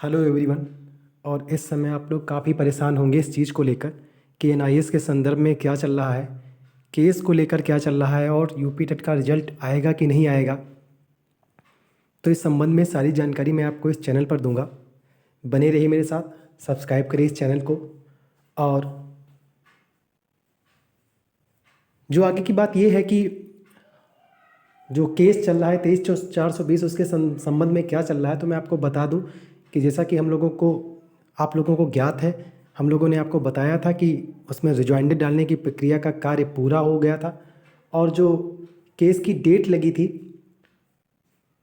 Hello everyone. और इस समय आप लोग काफ़ी परेशान होंगे इस चीज़ को लेकर कि एनआईएस के संदर्भ में क्या चल रहा है, केस को लेकर क्या चल रहा है और यूपी टेट का रिजल्ट आएगा कि नहीं आएगा। तो इस संबंध में सारी जानकारी मैं आपको इस चैनल पर दूंगा। बने रहिए मेरे साथ, सब्सक्राइब करिए इस चैनल को। और जो आगे की बात ये है कि जो केस चल रहा है 23/420 उसके संबंध में क्या चल रहा है, तो मैं आपको बता दूं कि जैसा कि आप लोगों को ज्ञात है, हम लोगों ने आपको बताया था कि उसमें रिजॉइंडर डालने की प्रक्रिया का कार्य पूरा हो गया था और जो केस की डेट लगी थी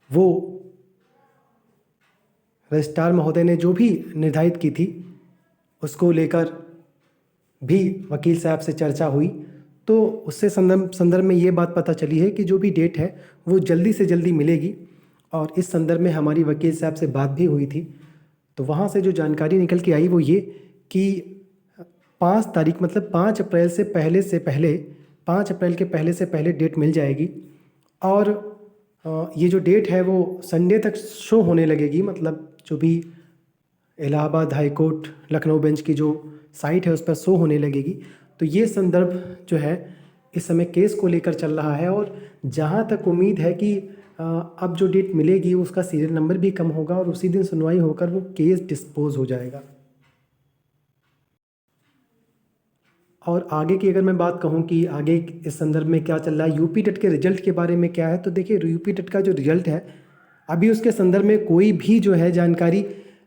वो रजिस्ट्रार महोदय ने जो भी निर्धारित की थी उसको लेकर भी वकील साहब से चर्चा हुई। तो उससे संदर्भ में ये बात पता चली है कि जो भी डेट है वो जल्दी से जल्दी मिलेगी। और इस संदर्भ में हमारी वकील साहब से बात भी हुई थी। तो वहाँ से जो जानकारी निकल के आई वो ये कि 5 तारीख मतलब 5 अप्रैल के पहले से पहले डेट मिल जाएगी। और ये जो डेट है वो संडे तक शो होने लगेगी। मतलब जो भी Allahabad high court Lucknow bench की जो साइट है उस पर शो होने लगेगी। तो ये संदर्भ जो है इस समय केस को लेकर चल रहा है। और जहाँ तक उम्मीद है कि अब जो डेट मिलेगी उसका सीरियल नंबर भी कम होगा और उसी दिन सुनवाई होकर वो केस डिस्पोज हो जाएगा। और आगे की अगर मैं बात कहूँ कि आगे इस संदर्भ में क्या चल रहा है, यूपी टेट के रिजल्ट के बारे में क्या है, तो देखिए यूपी टेट का जो रिजल्ट है अभी उसके संदर्भ में कोई भी जो है जानकारी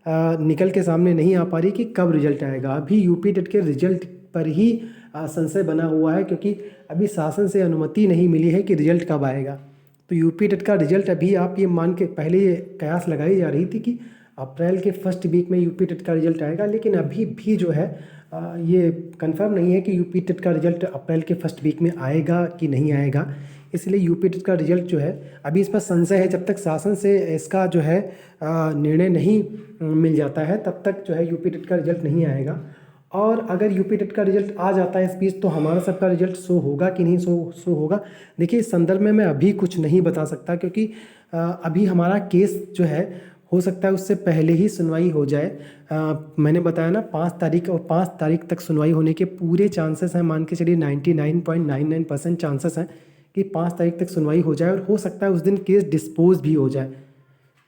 निकल के सामने नहीं आ पा रही कि कब रिजल्ट आएगा। अभी यूपी टेट के रिजल्ट पर ही संशय बना हुआ है, क्योंकि अभी शासन से अनुमति नहीं मिली है कि रिजल्ट कब आएगा। तो यूपी टेट का रिजल्ट अभी आप ये मान के पहले ये कयास लगाई जा रही थी कि अप्रैल के फर्स्ट वीक में यूपी टेट का रिजल्ट आएगा, लेकिन अभी भी जो है ये कंफर्म नहीं है कि यूपी टेट का रिजल्ट अप्रैल के फर्स्ट वीक में आएगा कि नहीं आएगा। इसलिए यूपी टेट का रिजल्ट जो है अभी इस पर संशय है। जब तक शासन से इसका जो है निर्णय नहीं मिल जाता है तब तक जो है यूपी टेट का रिजल्ट नहीं आएगा। और अगर यूपी टेट का रिजल्ट आ जाता है इस बीच तो हमारा सबका रिजल्ट शो होगा कि नहीं शो होगा। देखिए इस संदर्भ में मैं अभी कुछ नहीं बता सकता, क्योंकि अभी हमारा केस जो है हो सकता है उससे पहले ही सुनवाई हो जाए। मैंने बताया ना 5 तारीख और 5 तारीख तक सुनवाई होने के पूरे चांसेस हैं। मान के चलिए 99.99% चांसेस हैं कि 5 तारीख तक सुनवाई हो जाए और हो सकता है उस दिन केस डिस्पोज भी हो जाए।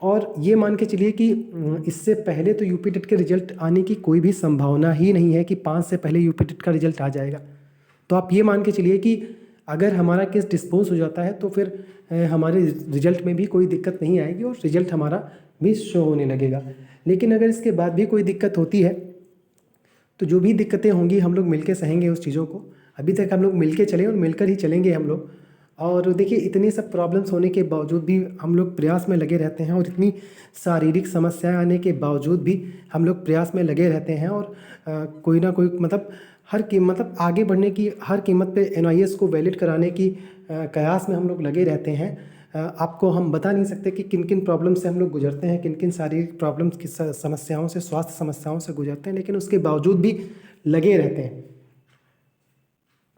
और ये मान के चलिए कि इससे पहले तो यूपी टेट के रिजल्ट आने की कोई भी संभावना ही नहीं है कि 5 से पहले यूपी टेट का रिजल्ट आ जाएगा। तो आप ये मान के चलिए कि अगर हमारा केस डिस्पोज हो जाता है तो फिर हमारे रिजल्ट में भी कोई दिक्कत नहीं आएगी और रिजल्ट हमारा भी शो होने लगेगा। लेकिन अगर इसके बाद भी कोई दिक्कत होती है तो जो भी दिक्कतें होंगी हम लोग मिलके सहेंगे उस चीज़ों को। अभी तक हम लोग मिलके चले और मिलकर ही चलेंगे हम लोग। और देखिए इतनी सब प्रॉब्लम्स होने के बावजूद भी हम लोग प्रयास में लगे रहते हैं और इतनी शारीरिक समस्याएं आने के बावजूद भी हम लोग प्रयास में लगे रहते हैं। और कोई ना कोई मतलब मतलब आगे बढ़ने की हर कीमत पे एनआईएस को वैलिड कराने की कयास में हम लोग लगे रहते हैं। आपको हम बता नहीं सकते कि किन किन प्रॉब्लम से हम लोग गुजरते हैं, किन किन शारीरिक प्रॉब्लम्स की समस्याओं से, स्वास्थ्य समस्याओं से गुजरते हैं, लेकिन उसके बावजूद भी लगे रहते हैं।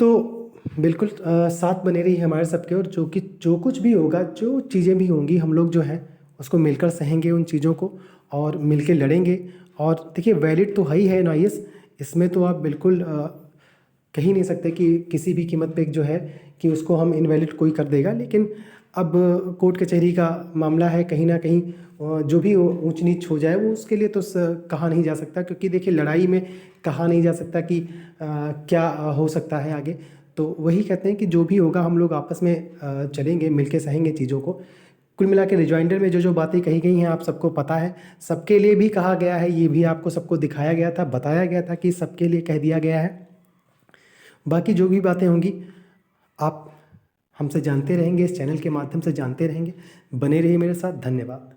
तो बिल्कुल साथ बने रही हमारे सबके। और जो कुछ भी होगा, जो चीज़ें भी होंगी, हम लोग जो है उसको मिलकर सहेंगे उन चीज़ों को और मिलके लड़ेंगे। और देखिए वैलिड तो है ही है एनआईएस, इसमें तो आप बिल्कुल कह ही नहीं सकते कि किसी भी कीमत पे जो है कि उसको हम इनवैलिड कोई कर देगा। लेकिन अब कोर्ट कचहरी का मामला है, कहीं ना कहीं जो भी ऊंच नीच हो जाए वो उसके लिए तो कहा नहीं जा सकता, क्योंकि देखिए लड़ाई में कहा नहीं जा सकता कि क्या हो सकता है आगे। तो वही कहते हैं कि जो भी होगा हम लोग आपस में चलेंगे, मिलके सहेंगे चीज़ों को। कुल मिला के रिजॉइंडर में जो जो बातें कही गई हैं आप सबको पता है, सबके लिए भी कहा गया है, ये भी आपको सबको दिखाया गया था, बताया गया था कि सबके लिए कह दिया गया है। बाकी जो भी बातें होंगी आप हमसे जानते रहेंगे, इस चैनल के माध्यम से जानते रहेंगे। बने रहिए मेरे साथ। धन्यवाद।